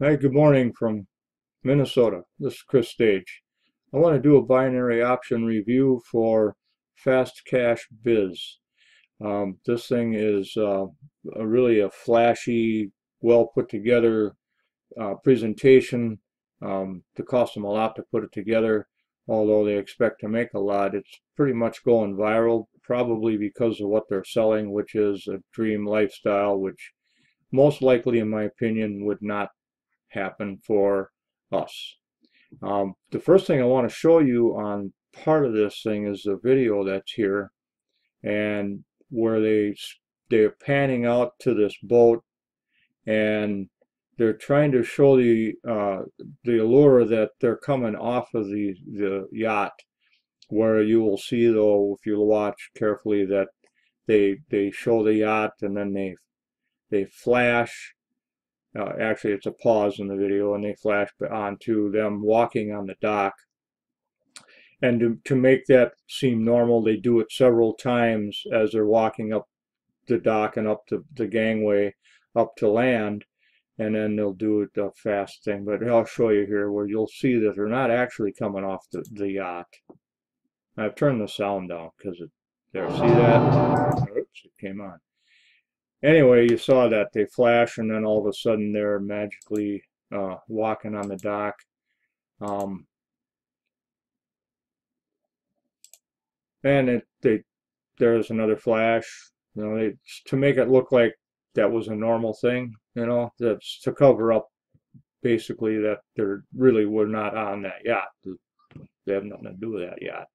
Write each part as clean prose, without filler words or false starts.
Hi, good morning from Minnesota. This is Chris Stage. I want to do a binary option review for Fast Cash Biz. This thing is really a flashy, well put together presentation. It cost them a lot to put it together, although they expect to make a lot. It's pretty much going viral, probably because of what they're selling, which is a dream lifestyle, which most likely, in my opinion, would not happen for us. The first thing I want to show you on part of this thing is the video that's here, and where they're panning out to this boat, and they're trying to show the allure that they're coming off of the yacht, where you will see, though, if you watch carefully, that they show the yacht and then they flash. Actually, it's a pause in the video, and they flash onto them walking on the dock. And to make that seem normal, they do it several times as they're walking up the dock and up the gangway up to land, and then they'll do it the fast thing. But I'll show you here where you'll see that they're not actually coming off the yacht. I've turned the sound down because there, see that? Oops, it came on. Anyway, you saw that they flash, and then all of a sudden they're magically walking on the dock. Um, and there's another flash. To make it look like that was a normal thing. That's to cover up basically that they really were not on that yacht. They have nothing to do with that yacht.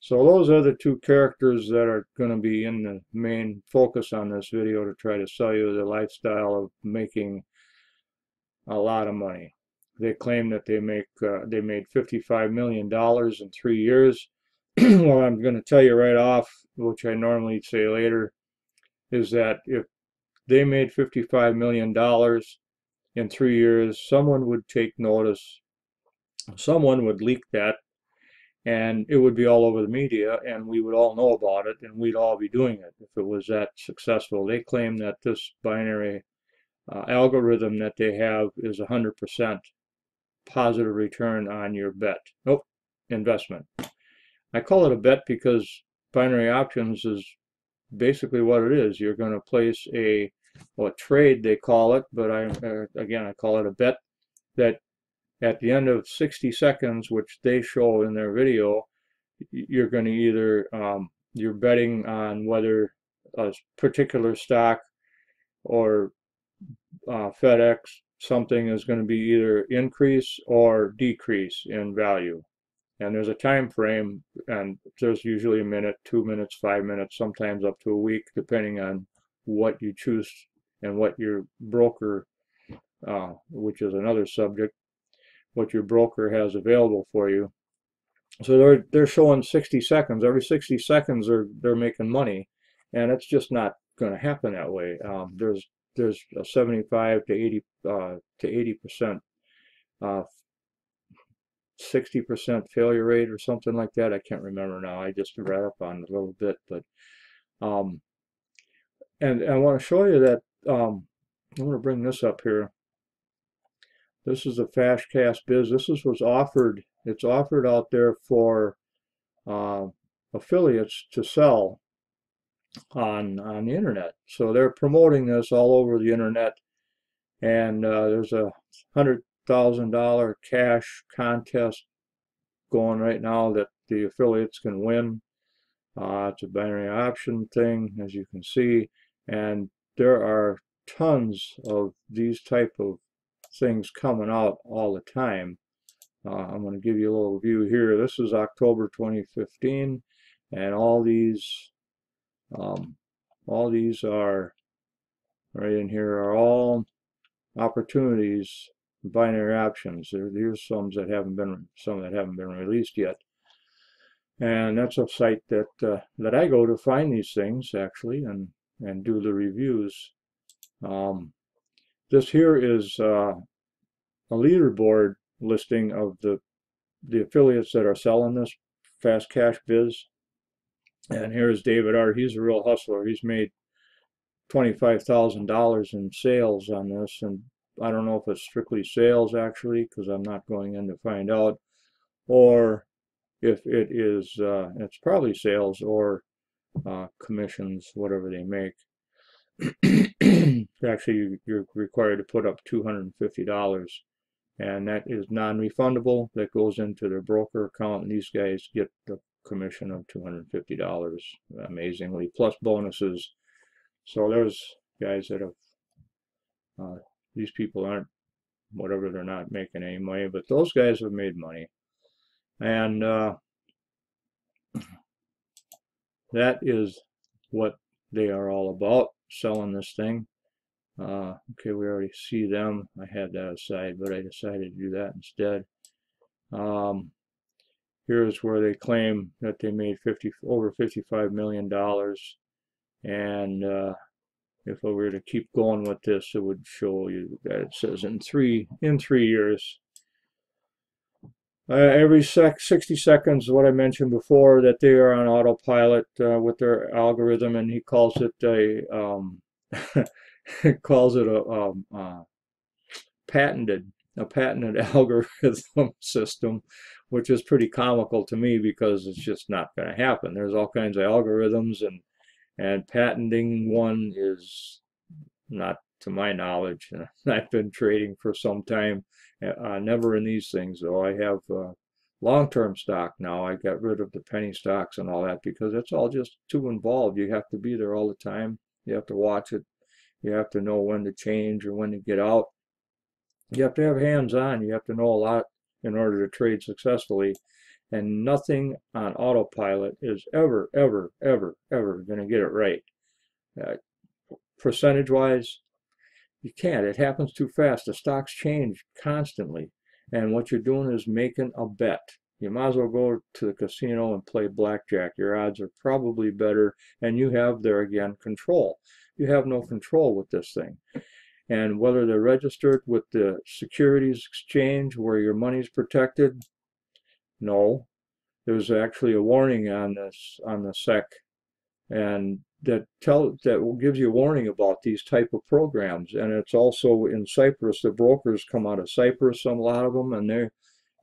So those are the two characters that are going to be in the main focus on this video to try to sell you the lifestyle of making a lot of money. They claim that they made $55 million in 3 years. Well, I'm going to tell you right off, which I normally say later, is that if they made $55 million in 3 years, someone would take notice, someone would leak that, and it would be all over the media, and we would all know about it, and we'd all be doing it if it was that successful. They claim that this binary algorithm that they have is 100% positive return on your bet. Nope, investment. I call it a bet because binary options is basically what it is. You're going to place a trade, they call it, but again, I call it a bet, that at the end of 60 seconds, which they show in their video, you're going to either, you're betting on whether a particular stock or FedEx, something is going to be either increase or decrease in value. And there's a time frame, and there's usually a minute, 2 minutes, 5 minutes, sometimes up to a week, depending on what you choose and what your broker, which is another subject, what your broker has available for you. So they're showing 60 seconds. Every 60 seconds they're making money, and it's just not going to happen that way. There's a 75 to 80% 60% failure rate or something like that. I can't remember now. I just read up on it a little bit, but and I want to show you that I'm going to bring this up here. This is the Fast Cash Biz. This is what's offered. It's offered out there for affiliates to sell on the internet. So they're promoting this all over the internet, and there's a $100,000 cash contest going right now that the affiliates can win. It's a binary option thing, as you can see, and there are tons of these type of things coming out all the time. I'm going to give you a little view here. This is October 2015, and all these are right in here are all opportunities, binary options. There's some that haven't been released yet, and that's a site that I go to find these things actually, and do the reviews. This here is a leaderboard listing of the affiliates that are selling this Fast Cash Biz. And here's David Art. He's a real hustler. He's made $25,000 in sales on this, and I don't know if it's strictly sales actually, because I'm not going in to find out, or if it is, it's probably sales or commissions, whatever they make. Actually, you're required to put up $250, and that is non-refundable. That goes into their broker account, and these guys get the commission of $250, amazingly, plus bonuses. So there's guys that have, these people aren't, whatever, they're not making any money, but those guys have made money. And that is what they are all about, selling this thing. Okay, we already see them. I had that aside, but I decided to do that instead. Here's where they claim that they made over $55 million. And if I were to keep going with this, it would show you that it says in 3 years. Every 60 seconds, what I mentioned before, that they are on autopilot with their algorithm, and he calls it a patented algorithm system, which is pretty comical to me because it's just not going to happen. There's all kinds of algorithms, and patenting one is not, to my knowledge. I've been trading for some time, never in these things though. I have long-term stock now. I got rid of the penny stocks and all that because it's all just too involved. You have to be there all the time. You have to watch it. You have to know when to change or when to get out. You have to have hands-on. You have to know a lot in order to trade successfully. And nothing on autopilot is ever going to get it right. Percentage-wise, you can't. It happens too fast. The stocks change constantly. And what you're doing is making a bet. You might as well go to the casino and play blackjack. Your odds are probably better, and you have, there again, control. You have no control with this thing. And whether they're registered with the Securities Exchange where your money's protected, no. There's actually a warning on this, on the SEC, and that gives you a warning about these type of programs. And it's also in Cyprus. The brokers come out of Cyprus, a lot of them, and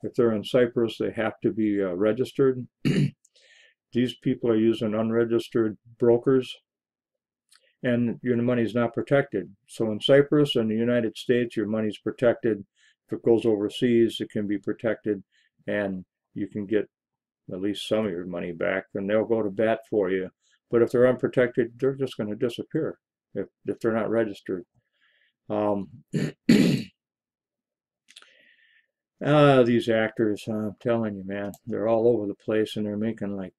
if they're in Cyprus, they have to be registered. These people are using unregistered brokers, and your money's not protected. So in Cyprus and the United States, your money's protected. If it goes overseas, it can be protected, and you can get at least some of your money back, and they'll go to bat for you. But if they're unprotected, they're just going to disappear if they're not registered. These actors, I'm telling you, man, they're all over the place, and they're making like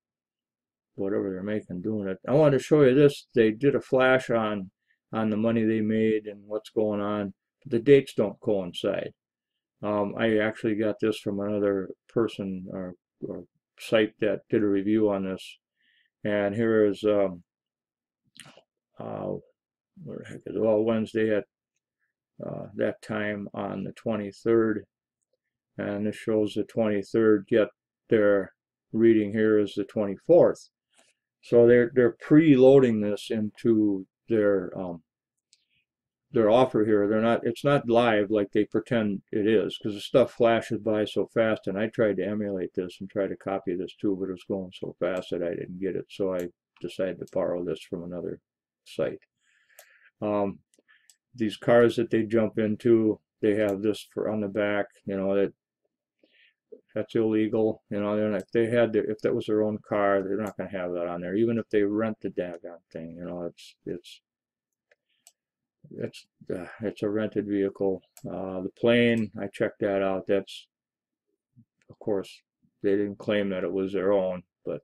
whatever they're making doing it. I wanted to show you this. They did a flash on the money they made and what's going on, but the dates don't coincide. I actually got this from another person or site that did a review on this. And here is where the heck is it? Well, Wednesday at that time on the 23rd, and this shows the 23rd. Yet their reading here is the 24th. So they're preloading this into their offer here. They're not. It's not live like they pretend it is, because the stuff flashes by so fast. And I tried to emulate this and try to copy this too, but it was going so fast that I didn't get it. So I decided to borrow this from another site. These cars that they jump into, they have this for on the back. You know, that's illegal. You know, if that was their own car, they're not going to have that on there. Even if they rent the daggone thing, you know, it's a rented vehicle. The plane, I checked that out. That's, of course, they didn't claim that it was their own, but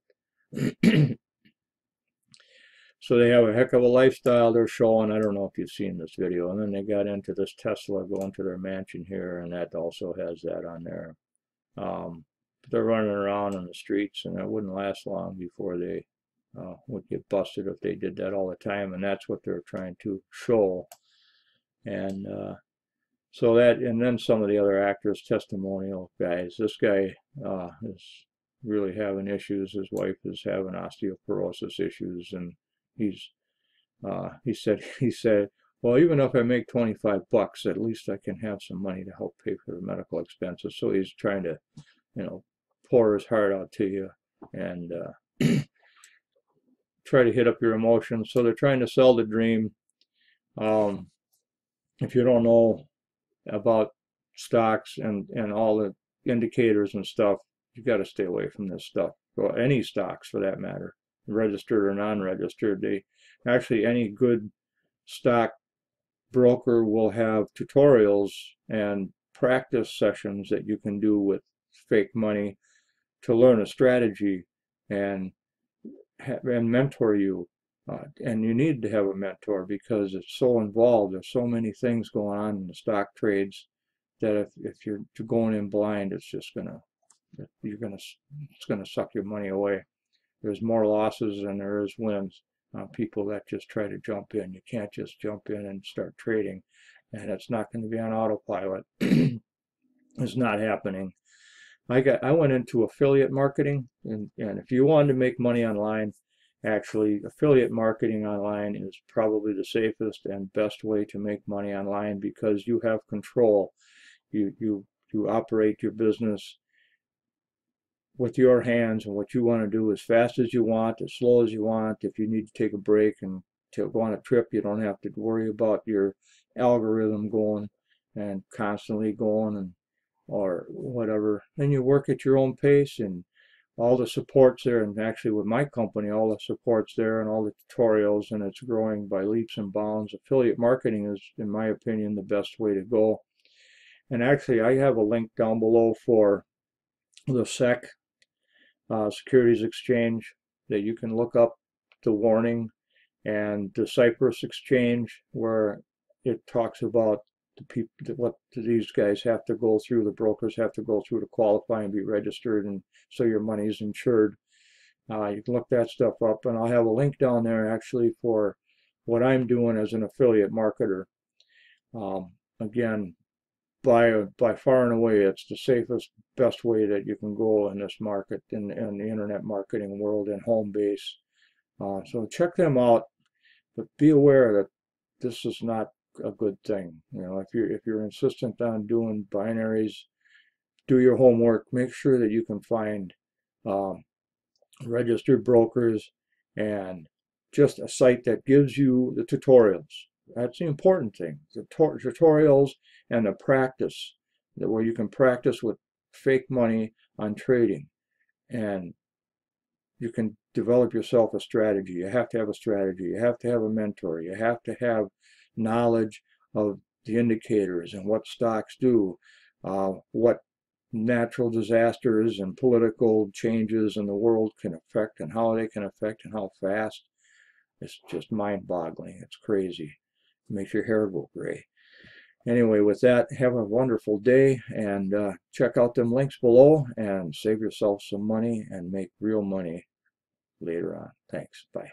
so they have a heck of a lifestyle they're showing. I don't know if you've seen this video. And then they got into this Tesla going to their mansion here, and that also has that on there. They're running around on the streets, and it wouldn't last long before they would get busted if they did that all the time, and that's what they're trying to show. And so that, and then some of the other actors, testimonial guys. This guy is really having issues. His wife is having osteoporosis issues, and he said, well, even if I make 25 bucks, at least I can have some money to help pay for the medical expenses. So he's trying to, you know, pour his heart out to you and try to hit up your emotions. So they're trying to sell the dream. If you don't know about stocks and all the indicators and stuff, you got to stay away from this stuff. Well, any stocks for that matter, registered or non-registered. They actually, any good stock broker will have tutorials and practice sessions that you can do with fake money to learn a strategy and mentor you. And you need to have a mentor because it's so involved. There's so many things going on in the stock trades that if you're going in blind, it's just it's gonna suck your money away. There's more losses than there is wins. People that just try to jump in. You can't just jump in and start trading, and it's not going to be on autopilot. It's not happening. I went into affiliate marketing, and if you wanted to make money online, actually affiliate marketing online is probably the safest and best way to make money online because you have control. You operate your business with your hands and what you want to do as fast as you want, as slow as you want. If you need to take a break and to go on a trip, you don't have to worry about your algorithm going and constantly going and or whatever. And you work at your own pace, and all the support's there. And actually with my company, all the support's there and all the tutorials, and it's growing by leaps and bounds. Affiliate marketing is, in my opinion, the best way to go. And actually, I have a link down below for the SEC, Securities Exchange, that you can look up the warning, and the Cyprus Exchange, where it talks about the people, what these guys have to go through, the brokers have to go through to qualify and be registered, and so your money is insured. You can look that stuff up, and I'll have a link down there actually for what I'm doing as an affiliate marketer. Again, by far and away, it's the safest, best way that you can go in this market, in the internet marketing world, and home base. So check them out, but be aware that this is not a good thing. You know, if you're insistent on doing binaries, do your homework. Make sure that you can find registered brokers and just a site that gives you the tutorials. That's the important thing. The tutorials and the practice, where you can practice with fake money on trading, and you can develop yourself a strategy. You have to have a strategy. You have to have a mentor. You have to have knowledge of the indicators and what stocks do, what natural disasters and political changes in the world can affect, and how they can affect, and how fast. It's just mind-boggling. It's crazy. It makes your hair go gray. Anyway, with that, have a wonderful day, and check out them links below and save yourself some money and make real money later on. Thanks. Bye.